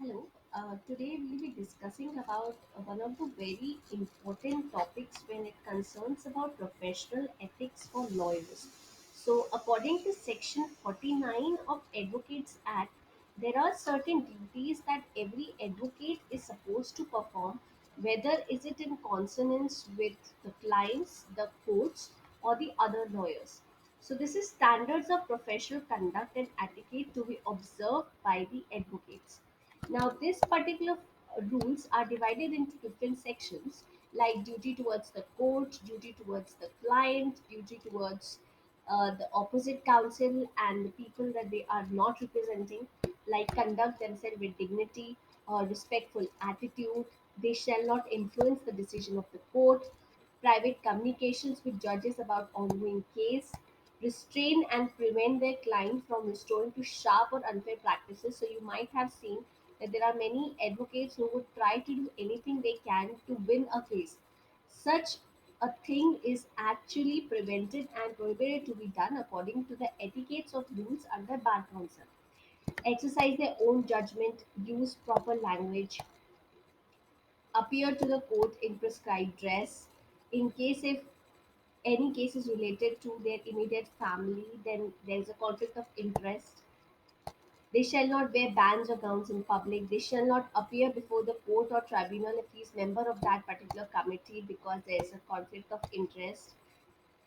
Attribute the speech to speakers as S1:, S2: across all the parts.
S1: Hello. Today we'll be discussing about one of the very important topics when it concerns about professional ethics for lawyers. So, according to Section 49 of Advocates Act, there are certain duties that every advocate is supposed to perform, whether is it in consonance with the clients, the courts, or the other lawyers. So, this is standards of professional conduct and etiquette to be observed by the advocates. Now, this particular rules are divided into different sections like duty towards the court, duty towards the client, duty towards the opposite counsel and the people that they are not representing, like conduct themselves with dignity or respectful attitude. They shall not influence the decision of the court. Private communications with judges about ongoing case, restrain and prevent their client from restoring to sharp or unfair practices. So you might have seen that there are many advocates who would try to do anything they can to win a case. Such a thing is actually prevented and prohibited to be done according to the etiquettes of rules under Bar Council. Exercise their own judgment, use proper language, appear to the court in prescribed dress. In case if any case is related to their immediate family, then there is a conflict of interest. They shall not wear bands or gowns in public. They shall not appear before the court or tribunal if he is member of that particular committee because there is a conflict of interest.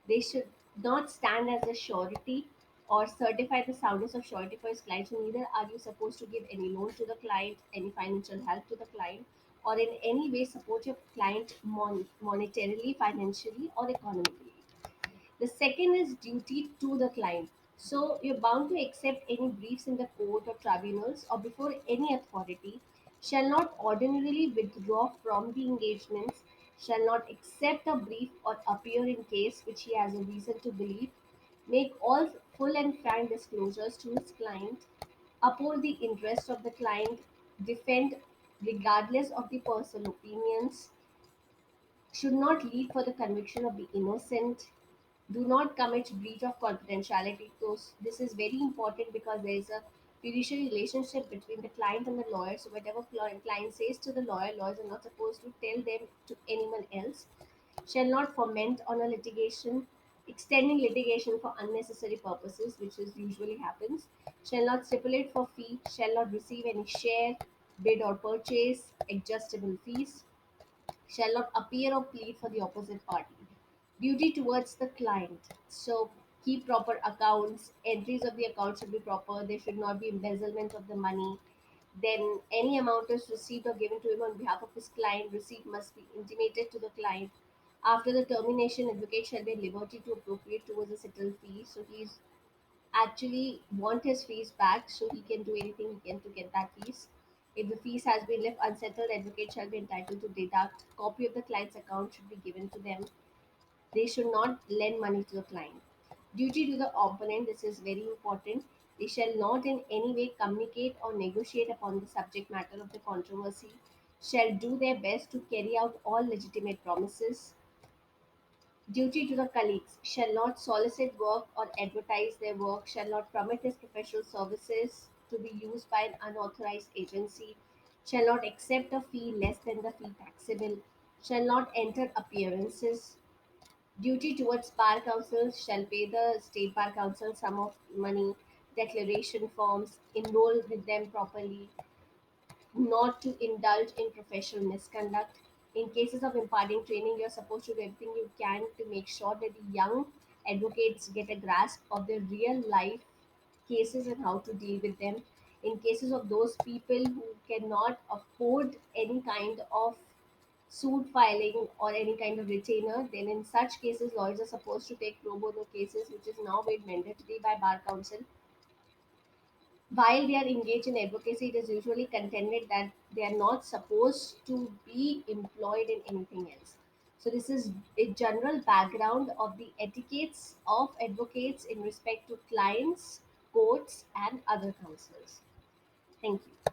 S1: They should not stand as a surety or certify the soundness of surety for his client. So neither are you supposed to give any loan to the client, any financial help to the client, or in any way support your client monetarily, financially, or economically. The second is duty to the client. So you're bound to accept any briefs in the court or tribunals or before any authority, shall not ordinarily withdraw from the engagements, shall not accept a brief or appear in case which he has a reason to believe, make all full and frank disclosures to his client, uphold the interest of the client, defend regardless of the personal opinions, should not lead for the conviction of the innocent, do not commit breach of confidentiality. So this is very important because there is a fiduciary relationship between the client and the lawyer. So whatever client says to the lawyer, lawyers are not supposed to tell them to anyone else. Shall not foment on a litigation, extending litigation for unnecessary purposes, which is usually happens. Shall not stipulate for fee, shall not receive any share, bid or purchase, adjustable fees, shall not appear or plead for the opposite party. Duty towards the client. So keep proper accounts, entries of the account should be proper, there should not be embezzlement of the money. Then any amount is received or given to him on behalf of his client, receipt must be intimated to the client. After the termination, advocate shall be at liberty to appropriate towards a settled fee. So he's actually want his fees back so he can do anything he can to get that fees. If the fees has been left unsettled, advocate shall be entitled to deduct. Copy of the client's account should be given to them. They should not lend money to the client. Duty to the opponent, this is very important. They shall not in any way communicate or negotiate upon the subject matter of the controversy, shall do their best to carry out all legitimate promises. Duty to the colleagues shall not solicit work or advertise their work, shall not permit his professional services to be used by an unauthorized agency, shall not accept a fee less than the fee taxable, shall not enter appearances. Duty towards bar councils shall pay the state bar council sum of money, declaration forms, enroll with them properly, not to indulge in professional misconduct. In cases of imparting training, you're supposed to do everything you can to make sure that the young advocates get a grasp of the real life cases and how to deal with them. In cases of those people who cannot afford any kind of suit filing or any kind of retainer, then in such cases, lawyers are supposed to take pro bono cases, which is now made mandatory by Bar Council. While they are engaged in advocacy, it is usually contended that they are not supposed to be employed in anything else. So, this is a general background of the etiquettes of advocates in respect to clients, courts, and other counsels. Thank you.